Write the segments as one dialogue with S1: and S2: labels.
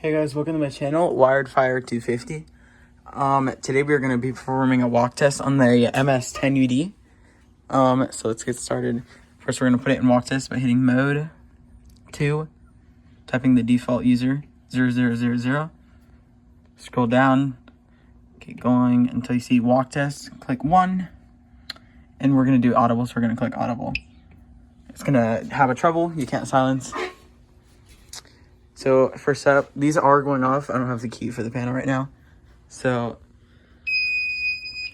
S1: Hey guys, welcome to my channel, Wired Fire 250. Today we are going to be performing a walk test on the MS-10UD. So let's get started. First we're going to put it in walk test by hitting mode 2, typing the default user 0000. Scroll down, keep going until you see walk test, click 1, and we're going to do audible, so we're going to click audible. It's going to have a trouble, you can't silence. So first up, these are going off. I don't have the key for the panel right now. So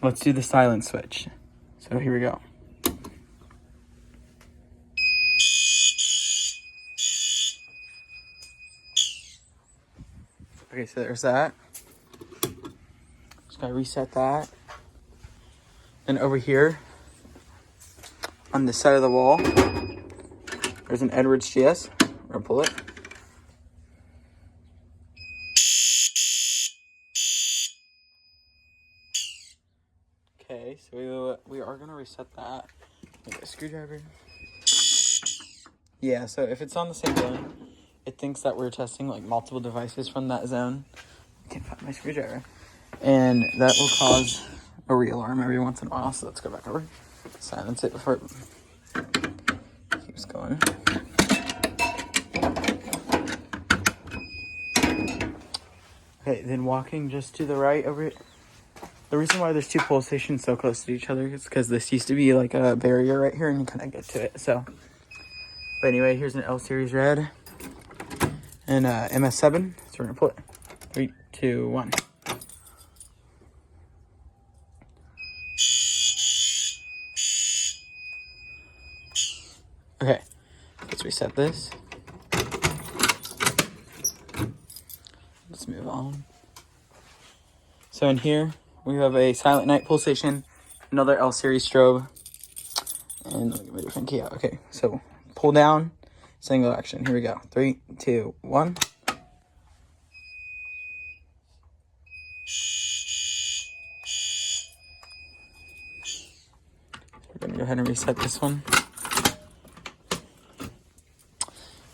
S1: let's do the silence switch. So here we go. Okay, so there's that. Just gotta reset that. Then over here, on the side of the wall, there's an Edwards GS. We're gonna pull it. Okay, so we are gonna reset that. Get a screwdriver. Yeah, so if it's on the same zone, it thinks that we're testing like multiple devices from that zone. I can't find my screwdriver. And that will cause a re-alarm every once in a while. So let's go back over. Silence it before it keeps going. Okay, then walking just to the right over it. The reason why there's two pole stations so close to each other is because this used to be like a barrier right here and you kind of get to it. So, but anyway, here's an L series red and MS-7. So we're gonna pull it. 3, 2, 1. Okay, let's reset this. Let's move on. So in here, we have a silent night pole station, another L series strobe, and let me get a different key out. Okay, so pull down, single action. Here we go. 3, 2, 1. We're gonna go ahead and reset this one.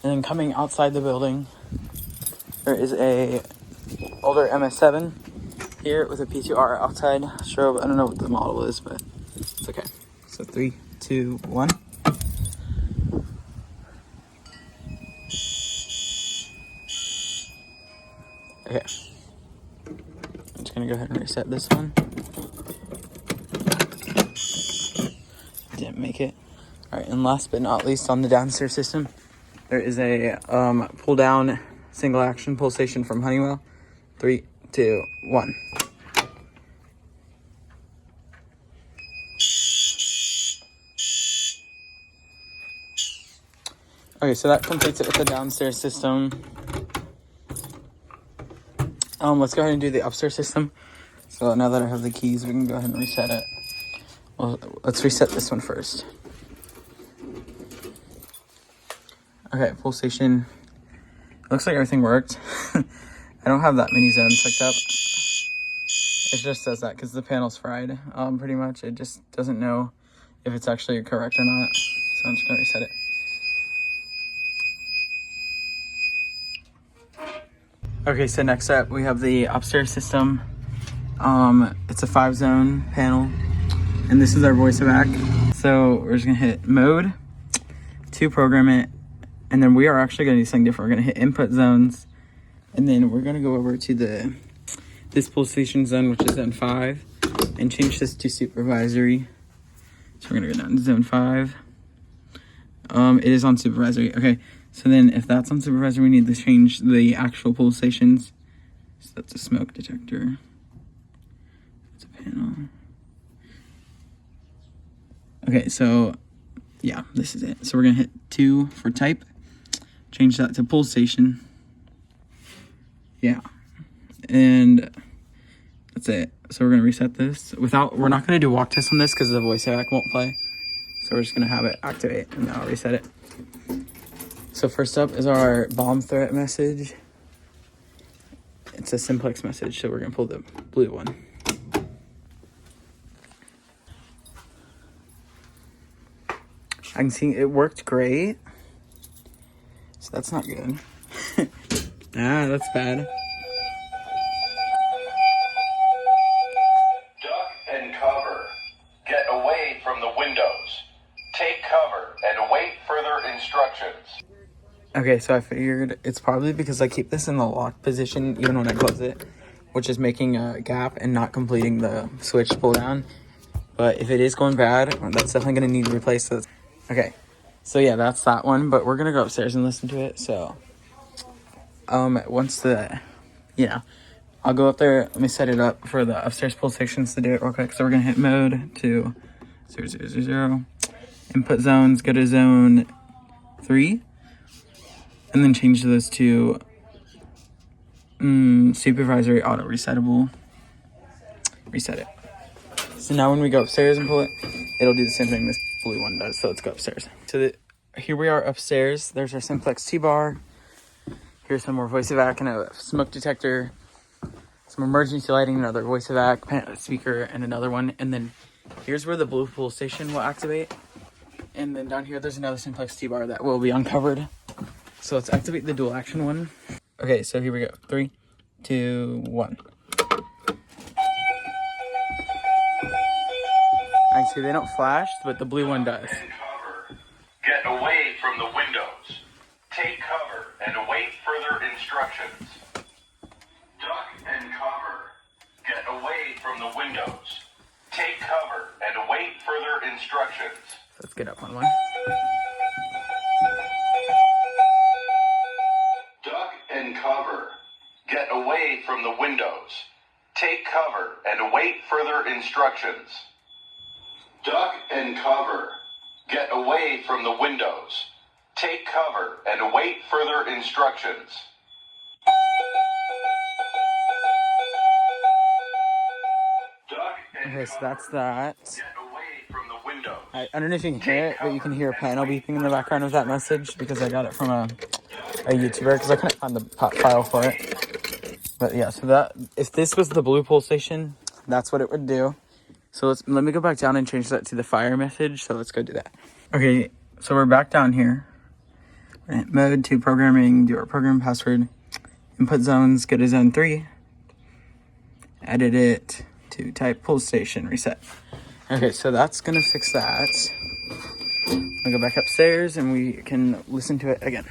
S1: And then coming outside the building, there is a older MS-7 here with a P2R outside strobe. I don't know what the model is, but it's okay. So 3, 2, 1. Okay. I'm just gonna go ahead and reset this one. Didn't make it. All right, and last but not least, on the downstairs system, there is a pull down single action pole station from Honeywell. 3, 2, 1. Okay, so that completes it with the downstairs system. Let's go ahead and do the upstairs system. So now that I have the keys, we can go ahead and reset it. Well, let's reset this one first. Okay, pole station. Looks like everything worked. I don't have that many zones hooked up. It just says that because the panel's fried, pretty much. It just doesn't know if it's actually correct or not. So I'm just gonna reset it. Okay, so next up we have the upstairs system. It's a 5-zone panel, and this is our voice evac. So we're just gonna hit mode 2, program it, and then we are actually gonna do something different. We're gonna hit input zones, and then we're gonna go over to this pole station zone, which is zone 5, and change this to supervisory. So we're gonna go down to zone 5. It is on supervisory. Okay, so then if that's on supervisory, we need to change the actual pole stations. So that's a smoke detector. It's a panel. Okay, so yeah, this is it. So we're gonna hit 2 for type. Change that to pole station. Yeah, and that's it. So we're gonna reset this. We're not gonna do walk test on this because the voice evac won't play. So we're just gonna have it activate, and then I'll reset it. So first up is our bomb threat message. It's a simplex message, so we're gonna pull the blue one. I can see it worked great. So that's not good. Ah, that's bad.
S2: Duck and cover. Get away from the windows. Take cover and await further instructions.
S1: Okay, so I figured it's probably because I keep this in the lock position even when I close it, which is making a gap and not completing the switch pull down. But if it is going bad, that's definitely going to need to replace this. Okay, so yeah, that's that one, but we're going to go upstairs and listen to it. So, once I'll go up there. Let me set it up for the upstairs pull sections to do it real quick. So we're going to hit mode to 0000. Input zones, go to zone 3. And then change those to supervisory auto resettable. Reset it. So now when we go upstairs and pull it, it'll do the same thing this blue one does. So let's go upstairs. Here we are upstairs. There's our simplex T-bar. Here's some more voice evac and a smoke detector. Some emergency lighting, another voice evac, speaker, and another one. And then here's where the blue pull station will activate. And then down here, there's another simplex T-bar that will be uncovered. So let's activate the dual action one. Okay, so here we go. 3, 2, 1. I see they don't flash, but the blue one does.
S2: Get away from the windows. Take cover and await further instructions. Duck and cover. Get away from the windows. Take cover and await further instructions.
S1: Let's get up on one.
S2: Duck and cover. Get away from the windows. Take cover and await further instructions. Duck and cover. Get away from the windows. Take cover and await further instructions. Duck and
S1: Okay, so
S2: cover.
S1: that's that.
S2: Get away from the windows.
S1: I don't know if you can hear it, but you can hear a panel beeping in the background of that message because I got it from a YouTuber because I couldn't find the file for it. But yeah, so that if this was the blue pull station, that's what it would do. So let me go back down and change that to the fire message. So let's go do that. Okay, so we're back down here. We're gonna hit mode to programming, do our program password, input zones, go to zone 3, edit it to type pull station, reset. Okay, so that's gonna fix that. I'll go back upstairs and we can listen to it again.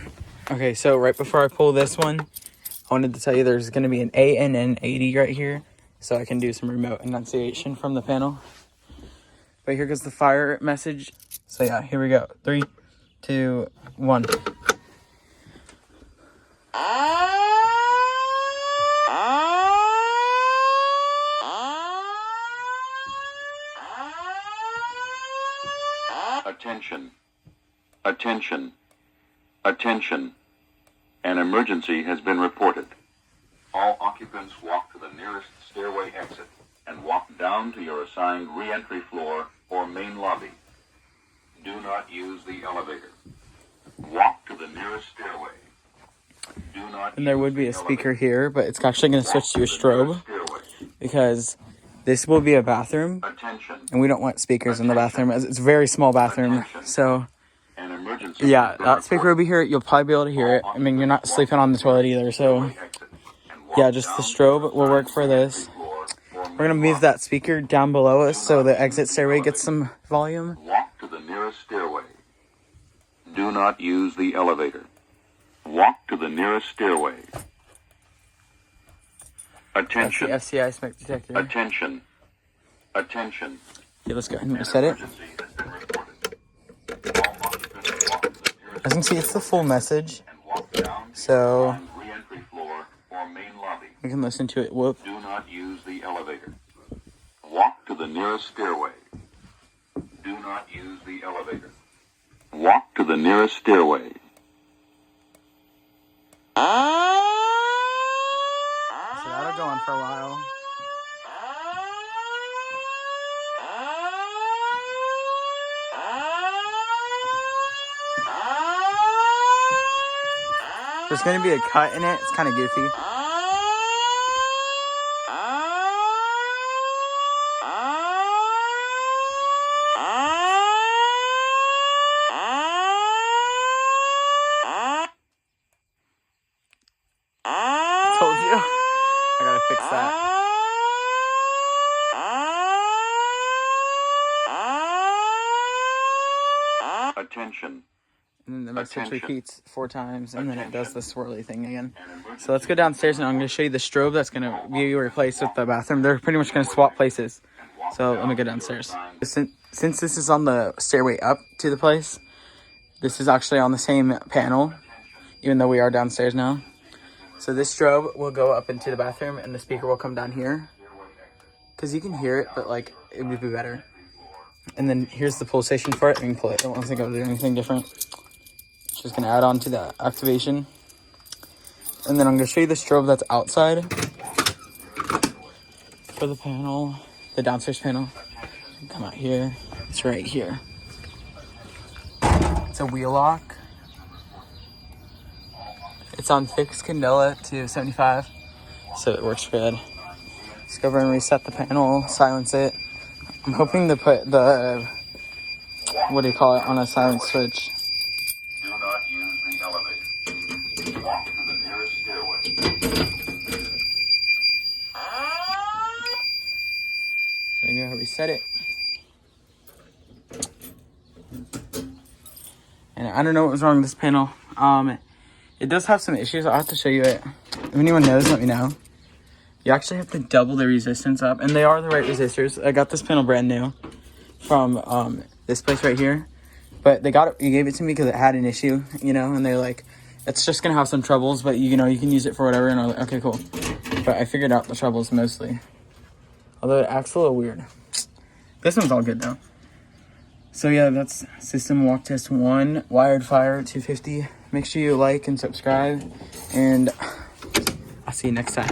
S1: Okay, so right before I pull this one, I wanted to tell you there's gonna be an ANN80 right here, so I can do some remote enunciation from the panel. But here goes the fire message. So yeah, here we go. 3, 2, 1.
S2: Attention. Attention. Attention. An emergency has been reported. All occupants walk to the nearest stairway exit and walk down to your assigned re-entry floor or main lobby. Do not use the elevator. Walk to the nearest stairway. Do not.
S1: And there would be a speaker here, but it's actually going to switch to a strobe because this will be a bathroom, and we don't want speakers in the bathroom. It's a very small bathroom, so yeah, that speaker will be here. You'll probably be able to hear it. I mean, you're not sleeping on the toilet either, so yeah, just the strobe will work for this. We're going to move that speaker down below us so the exit stairway gets some volume.
S2: Walk to the nearest stairway. Do not use the elevator. Walk to the nearest stairway. Attention.
S1: That's the FCI smoke detector.
S2: Attention. Attention.
S1: Okay, let's go ahead and reset it. As you can see, it's the full message, so we can listen to it. Whoop.
S2: Do not use the elevator. Walk to the nearest stairway. Do not use the elevator. Walk to the nearest stairway.
S1: So that'll go on for a while. There's going to be a cut in it. It's kind of goofy. told you. I gotta fix that.
S2: Attention.
S1: And then the message repeats 4 times, and then it does the swirly thing again. So let's go downstairs, and I'm going to show you the strobe that's going to be replaced with the bathroom. They're pretty much going to swap places. So let me go downstairs. Since this is on the stairway up to the place, this is actually on the same panel, even though we are downstairs now. So this strobe will go up into the bathroom, and the speaker will come down here. Because you can hear it, but like, it would be better. And then here's the pull station for it. We can pull it. I don't think I'll do anything different. Just gonna add on to the activation. And then I'm gonna show you the strobe that's outside for the panel, the downstairs panel. Come out here. It's right here. It's a wheel lock. It's on fixed candela to 75, so it works good. Let's go over and reset the panel, silence it. I'm hoping to put the, what do you call it, on a silent switch.
S2: Do not use the elevator. Walk to the nearest stairway.
S1: So I'm gonna reset it. And I don't know what was wrong with this panel. It does have some issues. I'll have to show you it. If anyone knows, let me know. You actually have to double the resistance up, and they are the right resistors. I got this panel brand new from this place right here, but they gave it to me because it had an issue, you know, and they're like, it's just gonna have some troubles, but you know, you can use it for whatever. And I was like, okay, cool. But I figured out the troubles mostly, although it acts a little weird. This one's all good though. So yeah, that's system walk test 1, wired fire 250. Make sure you like and subscribe, and I'll see you next time.